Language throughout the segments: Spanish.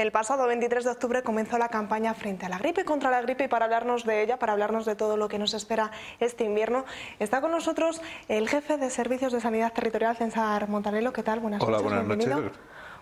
El pasado 23 de octubre comenzó la campaña frente a la gripe, contra la gripe, y para hablarnos de ella, para hablarnos de todo lo que nos espera este invierno, está con nosotros el jefe de Servicios de Sanidad Territorial, César Montanelo. ¿Qué tal? Buenas noches. Hola, buenas noches.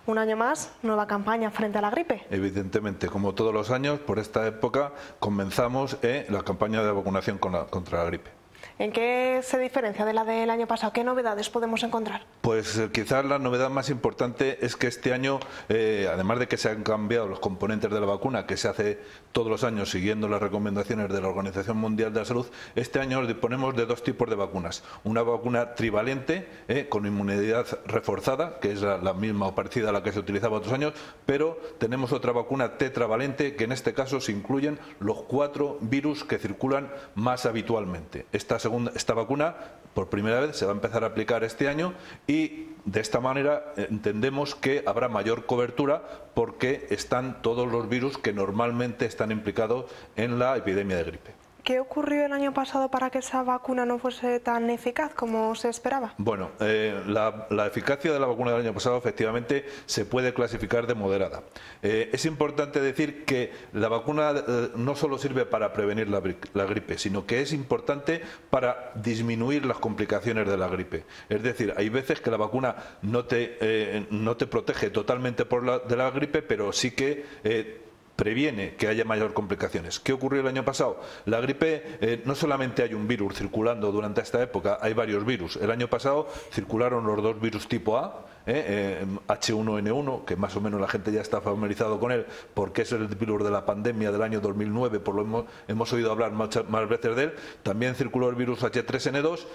Un año más, nueva campaña frente a la gripe. Evidentemente, como todos los años, por esta época comenzamos la campaña de vacunación contra la gripe. ¿En qué se diferencia de la del año pasado? ¿Qué novedades podemos encontrar? Pues quizás la novedad más importante es que este año, además de que se han cambiado los componentes de la vacuna, que se hace todos los años siguiendo las recomendaciones de la Organización Mundial de la Salud, este año disponemos de dos tipos de vacunas. Una vacuna trivalente, con inmunidad reforzada, que es la misma o parecida a la que se utilizaba otros años, pero tenemos otra vacuna tetravalente, que en este caso se incluyen los 4 virus que circulan más habitualmente. Esta vacuna, por primera vez, se va a empezar a aplicar este año y de esta manera entendemos que habrá mayor cobertura porque están todos los virus que normalmente están implicados en la epidemia de gripe. ¿Qué ocurrió el año pasado para que esa vacuna no fuese tan eficaz como se esperaba? Bueno, la eficacia de la vacuna del año pasado efectivamente se puede clasificar de moderada. Es importante decir que la vacuna no solo sirve para prevenir la gripe, sino que es importante para disminuir las complicaciones de la gripe. Es decir, hay veces que la vacuna no te protege totalmente de la gripe, pero sí que previene que haya mayor complicaciones. ¿Qué ocurrió el año pasado? La gripe, no solamente hay un virus circulando durante esta época, hay varios virus. El año pasado circularon los 2 virus tipo A, H1N1, que más o menos la gente ya está familiarizado con él, porque es el virus de la pandemia del año 2009, por lo hemos oído hablar más veces de él. También circuló el virus H3N2,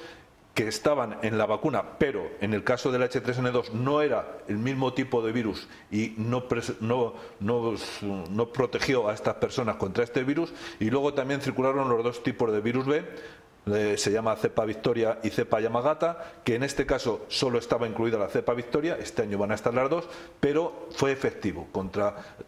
que estaban en la vacuna, pero en el caso del H3N2 no era el mismo tipo de virus y no protegió a estas personas contra este virus. Y luego también circularon los 2 tipos de virus B, se llama cepa Victoria y cepa Yamagata, que en este caso solo estaba incluida la cepa Victoria, este año van a estar las 2, pero fue efectivo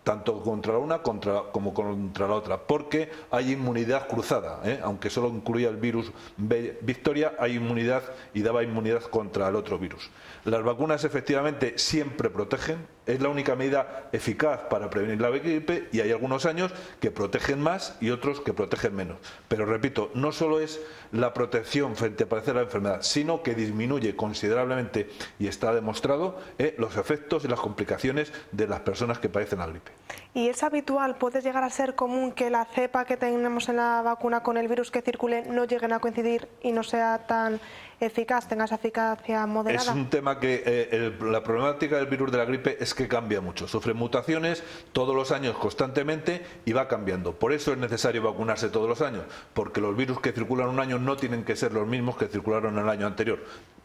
tanto contra la una como contra la otra, porque hay inmunidad cruzada, aunque solo incluía el virus Victoria, hay inmunidad y daba inmunidad contra el otro virus. Las vacunas efectivamente siempre protegen, es la única medida eficaz para prevenir la gripe, y hay algunos años que protegen más y otros que protegen menos. Pero repito, no solo es la protección frente a padecer la enfermedad, sino que disminuye considerablemente, y está demostrado, los efectos y las complicaciones de las personas que padecen la gripe. ¿Y es habitual, puede llegar a ser común que la cepa que tenemos en la vacuna con el virus que circule no lleguen a coincidir y no sea tan eficaz, tenga esa eficacia moderada? Es un tema que la problemática del virus de la gripe es que cambia mucho, sufre mutaciones todos los años constantemente y va cambiando. Por eso es necesario vacunarse todos los años, porque los virus que circulan un año no tienen que ser los mismos que circularon el año anterior.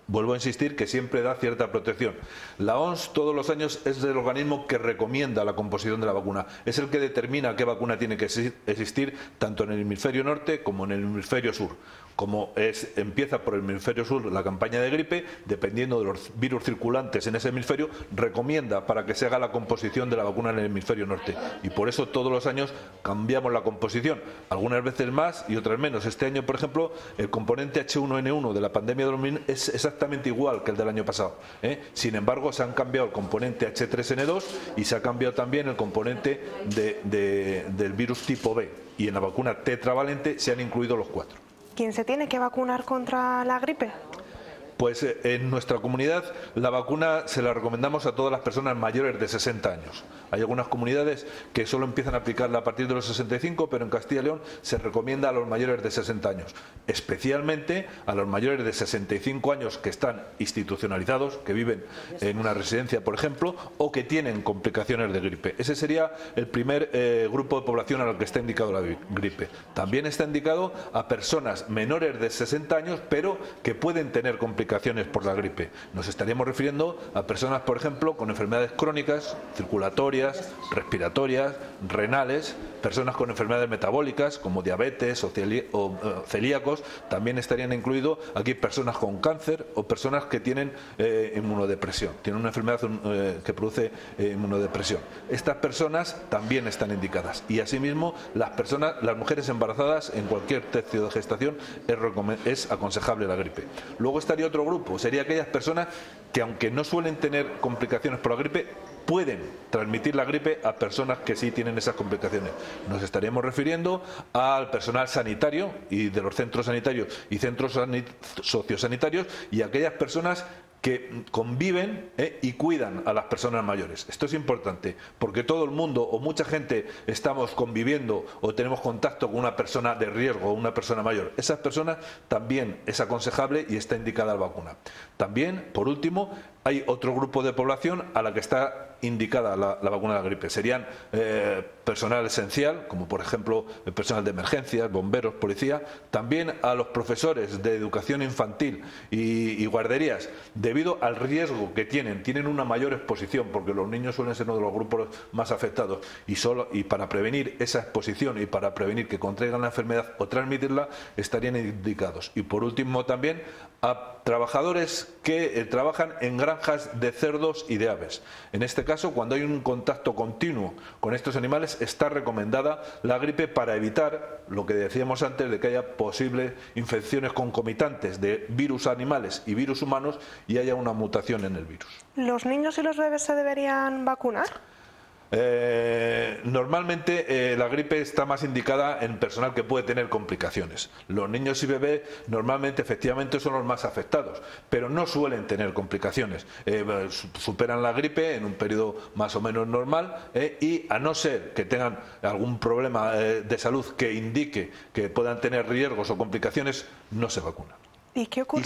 Vuelvo a insistir que siempre da cierta protección. La OMS todos los años es el organismo que recomienda la composición de la vacuna. Es el que determina qué vacuna tiene que existir tanto en el hemisferio norte como en el hemisferio sur. Como empieza por el hemisferio sur la campaña de gripe, dependiendo de los virus circulantes en ese hemisferio, recomienda para que se haga la composición de la vacuna en el hemisferio norte. Y por eso todos los años cambiamos la composición, algunas veces más y otras menos. Este año, por ejemplo, el componente H1N1 de la pandemia de 2000 es exactamente igual que el del año pasado. Sin embargo, se han cambiado el componente H3N2 y se ha cambiado también el componente del virus tipo B. Y en la vacuna tetravalente se han incluido los 4. ¿Quién se tiene que vacunar contra la gripe? Pues en nuestra comunidad la vacuna se la recomendamos a todas las personas mayores de 60 años. Hay algunas comunidades que solo empiezan a aplicarla a partir de los 65, pero en Castilla y León se recomienda a los mayores de 60 años, especialmente a los mayores de 65 años que están institucionalizados, que viven en una residencia, por ejemplo, o que tienen complicaciones de gripe. Ese sería el primer grupo de población al que está indicado la gripe. También está indicado a personas menores de 60 años, pero que pueden tener complicaciones por la gripe. Nos estaríamos refiriendo a personas, por ejemplo, con enfermedades crónicas, circulatorias, respiratorias, renales, personas con enfermedades metabólicas como diabetes o celíacos. También estarían incluidos aquí personas con cáncer o personas que tienen inmunodepresión, tienen una enfermedad que produce inmunodepresión. Estas personas también están indicadas, y asimismo las mujeres embarazadas en cualquier tercio de gestación es aconsejable la gripe. Luego estaría otro grupo sería aquellas personas que, aunque no suelen tener complicaciones por la gripe, pueden transmitir la gripe a personas que sí tienen esas complicaciones. Nos estaríamos refiriendo al personal sanitario y de los centros sanitarios y centros sociosanitarios, y a aquellas personas que conviven y cuidan a las personas mayores. Esto es importante, porque todo el mundo o mucha gente estamos conviviendo o tenemos contacto con una persona de riesgo o una persona mayor. Esas personas también es aconsejable y está indicada la vacuna. También, por último, hay otro grupo de población a la que está indicada la vacuna de la gripe. Serían personal esencial, como por ejemplo el personal de emergencias, bomberos, policía. También a los profesores de educación infantil y guarderías, debido al riesgo que tienen una mayor exposición, porque los niños suelen ser uno de los grupos más afectados, y para prevenir esa exposición y para prevenir que contraigan la enfermedad o transmitirla, estarían indicados. Y por último también a trabajadores que trabajan en granjas de cerdos y de aves. En este caso, cuando hay un contacto continuo con estos animales, está recomendada la gripe para evitar lo que decíamos antes, de que haya posibles infecciones concomitantes de virus animales y virus humanos y haya una mutación en el virus. ¿Los niños y los bebés se deberían vacunar? Normalmente la gripe está más indicada en personal que puede tener complicaciones. Los niños y bebés normalmente efectivamente son los más afectados, pero no suelen tener complicaciones. Superan la gripe en un periodo más o menos normal y, a no ser que tengan algún problema de salud que indique que puedan tener riesgos o complicaciones, no se vacunan. ¿Y qué ocurre?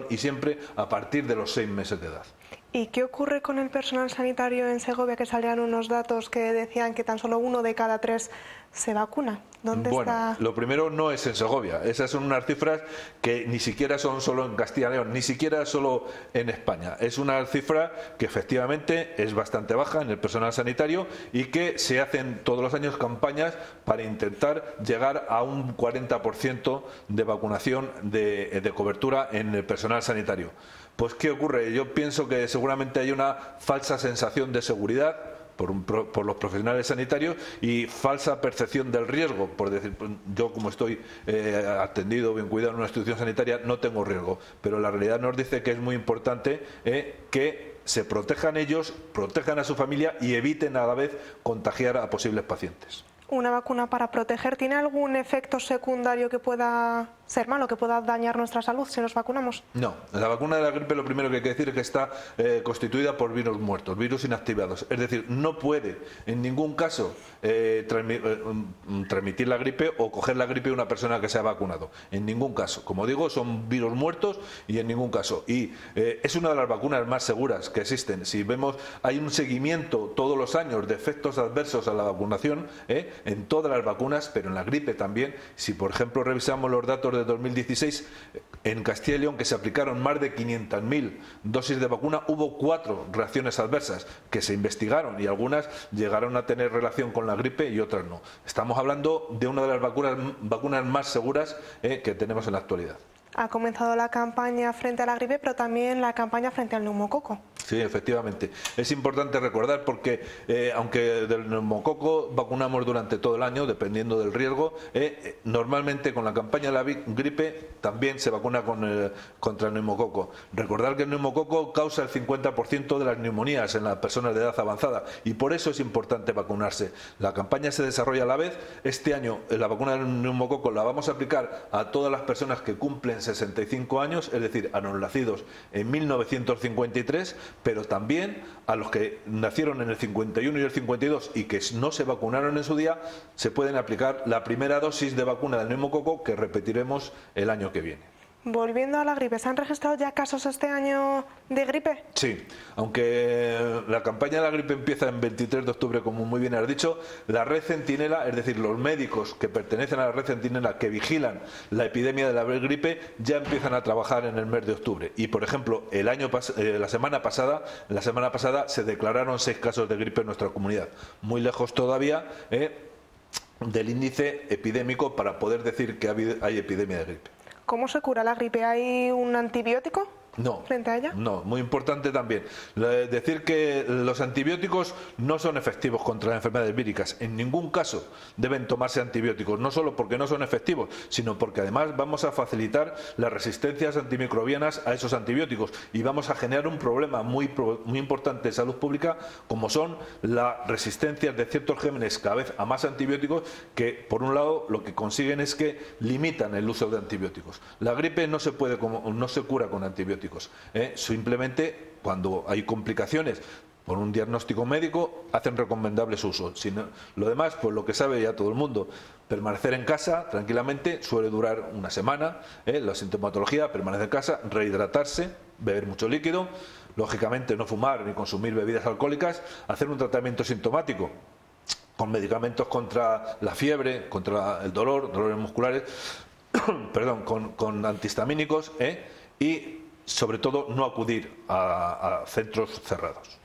Y siempre a partir de los 6 meses de edad. ¿Y qué ocurre con el personal sanitario en Segovia, que salían unos datos que decían que tan solo 1 de cada 3 se vacuna? ¿Dónde está? Lo primero no es en Segovia. Esas son unas cifras que ni siquiera son solo en Castilla y León, ni siquiera solo en España. Es una cifra que efectivamente es bastante baja en el personal sanitario y que se hacen todos los años campañas para intentar llegar a un 40% de vacunación de cobertura en el personal sanitario. Pues ¿qué ocurre? Yo pienso que seguramente hay una falsa sensación de seguridad por los profesionales sanitarios y falsa percepción del riesgo, por decir, yo como estoy atendido, bien cuidado en una institución sanitaria, no tengo riesgo, pero la realidad nos dice que es muy importante que se protejan ellos, protejan a su familia y eviten a la vez contagiar a posibles pacientes. ¿Una vacuna para proteger tiene algún efecto secundario que pueda ser malo, que pueda dañar nuestra salud si nos vacunamos? No, la vacuna de la gripe, lo primero que hay que decir es que está constituida por virus muertos, virus inactivados. Es decir, no puede en ningún caso transmitir la gripe o coger la gripe de una persona que se ha vacunado. En ningún caso. Como digo, son virus muertos y en ningún caso. Y es una de las vacunas más seguras que existen. Si vemos, hay un seguimiento todos los años de efectos adversos a la vacunación, en todas las vacunas, pero en la gripe también. Si por ejemplo revisamos los datos de 2016, en Castilla y León, que se aplicaron más de 500.000 dosis de vacuna, hubo 4 reacciones adversas que se investigaron y algunas llegaron a tener relación con la gripe y otras no. Estamos hablando de una de las vacunas más seguras que tenemos en la actualidad. Ha comenzado la campaña frente a la gripe, pero también la campaña frente al neumococo. Sí, efectivamente. Es importante recordar porque, aunque del neumococo vacunamos durante todo el año, dependiendo del riesgo, normalmente con la campaña de la gripe también se vacuna contra el neumococo. Recordar que el neumococo causa el 50% de las neumonías en las personas de edad avanzada y por eso es importante vacunarse. La campaña se desarrolla a la vez. Este año la vacuna del neumococo la vamos a aplicar a todas las personas que cumplen 65 años, es decir, a los nacidos en 1953, pero también a los que nacieron en el 51 y el 52 y que no se vacunaron en su día, se pueden aplicar la primera dosis de vacuna del neumococo que repetiremos el año que viene. Volviendo a la gripe, ¿se han registrado ya casos este año de gripe? Sí, aunque la campaña de la gripe empieza en 23 de octubre, como muy bien has dicho, la red Centinela, es decir, los médicos que pertenecen a la red Centinela que vigilan la epidemia de la gripe, ya empiezan a trabajar en el mes de octubre. Y, por ejemplo, la semana pasada se declararon 6 casos de gripe en nuestra comunidad. Muy lejos todavía del índice epidémico para poder decir que hay epidemia de gripe. ¿Cómo se cura la gripe? ¿Hay un antibiótico? No, frente a ella? no, muy importante también. Decir que los antibióticos no son efectivos contra las enfermedades víricas. En ningún caso deben tomarse antibióticos, no solo porque no son efectivos, sino porque además vamos a facilitar las resistencias antimicrobianas a esos antibióticos y vamos a generar un problema muy importante de salud pública, como son las resistencias de ciertos gérmenes cada vez a más antibióticos, que por un lado lo que consiguen es que limitan el uso de antibióticos. La gripe no se cura con antibióticos. Simplemente cuando hay complicaciones por un diagnóstico médico hacen recomendable su uso. Lo demás, pues lo que sabe ya todo el mundo, permanecer en casa tranquilamente suele durar una semana, la sintomatología, permanecer en casa, rehidratarse, beber mucho líquido, lógicamente no fumar ni consumir bebidas alcohólicas, hacer un tratamiento sintomático con medicamentos contra la fiebre, contra el dolores musculares, perdón, con antihistamínicos, y sobre todo no acudir a centros cerrados.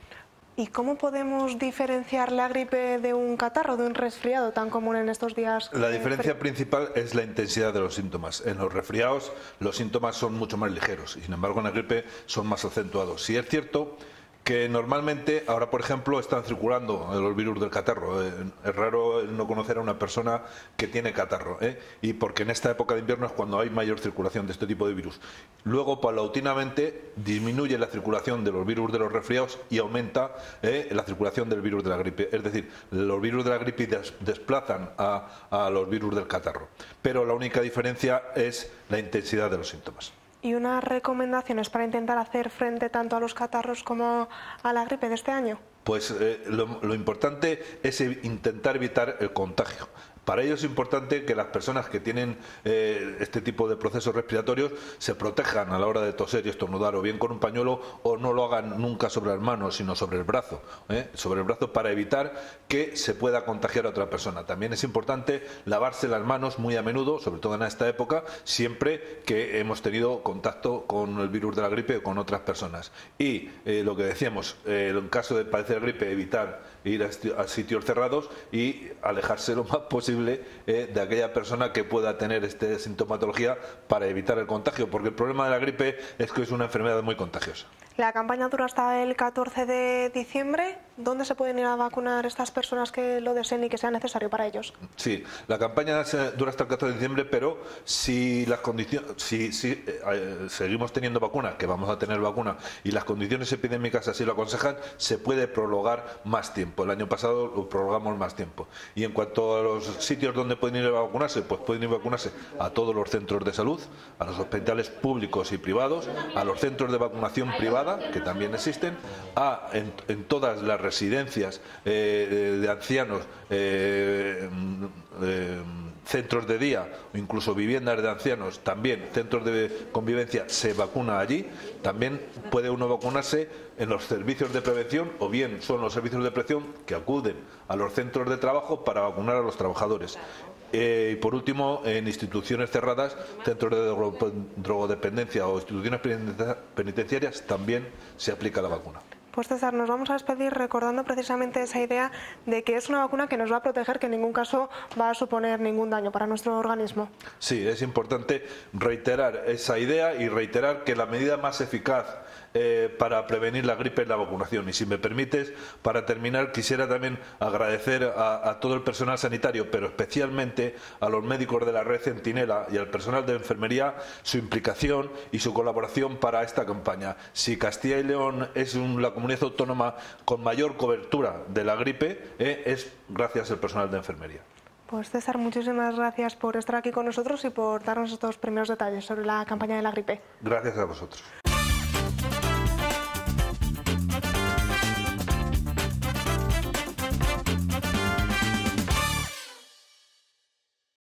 ¿Y cómo podemos diferenciar la gripe de un catarro, de un resfriado tan común en estos días? La diferencia principal es la intensidad de los síntomas. En los resfriados los síntomas son mucho más ligeros y sin embargo en la gripe son más acentuados. Sí es cierto que normalmente, ahora por ejemplo, están circulando los virus del catarro. Es raro no conocer a una persona que tiene catarro, y porque en esta época de invierno es cuando hay mayor circulación de este tipo de virus. Luego, paulatinamente, disminuye la circulación de los virus de los resfriados y aumenta la circulación del virus de la gripe. Es decir, los virus de la gripe desplazan a los virus del catarro. Pero la única diferencia es la intensidad de los síntomas. ¿Y unas recomendaciones para intentar hacer frente tanto a los catarros como a la gripe de este año? Pues lo importante es intentar evitar el contagio. Para ello es importante que las personas que tienen este tipo de procesos respiratorios se protejan a la hora de toser y estornudar, o bien con un pañuelo, o no lo hagan nunca sobre las manos, sino sobre el brazo, para evitar que se pueda contagiar a otra persona. También es importante lavarse las manos muy a menudo, sobre todo en esta época, siempre que hemos tenido contacto con el virus de la gripe o con otras personas. Y lo que decíamos, en caso de padecer gripe, evitar ir a sitios cerrados y alejarse lo más posible de aquella persona que pueda tener esta sintomatología para evitar el contagio, porque el problema de la gripe es que es una enfermedad muy contagiosa. La campaña dura hasta el 14 de diciembre. ¿Dónde se pueden ir a vacunar estas personas que lo deseen y que sea necesario para ellos? Sí, la campaña dura hasta el 14 de diciembre, pero si las condiciones, seguimos teniendo vacuna, que vamos a tener vacuna, y las condiciones epidémicas así lo aconsejan, se puede prolongar más tiempo. El año pasado lo prolongamos más tiempo. Y en cuanto a los sitios donde pueden ir a vacunarse, pues pueden ir a vacunarse a todos los centros de salud, a los hospitales públicos y privados, a los centros de vacunación privada, que también existen, en todas las residencias de ancianos, centros de día o incluso viviendas de ancianos, también centros de convivencia, se vacuna allí. También puede uno vacunarse en los servicios de prevención, o bien son los servicios de prevención que acuden a los centros de trabajo para vacunar a los trabajadores. Y por último, en instituciones cerradas, centros de drogodependencia o instituciones penitenciarias, también se aplica la vacuna. Pues César, nos vamos a despedir recordando precisamente esa idea de que es una vacuna que nos va a proteger, que en ningún caso va a suponer ningún daño para nuestro organismo. Sí, es importante reiterar esa idea y reiterar que la medida más eficaz para prevenir la gripe es la vacunación. Y si me permites, para terminar, quisiera también agradecer a todo el personal sanitario, pero especialmente a los médicos de la red Centinela y al personal de enfermería, su implicación y su colaboración para esta campaña. Si Castilla y León es la comunidad autónoma con mayor cobertura de la gripe, es gracias al personal de enfermería. Pues César, muchísimas gracias por estar aquí con nosotros y por darnos estos primeros detalles sobre la campaña de la gripe. Gracias a vosotros.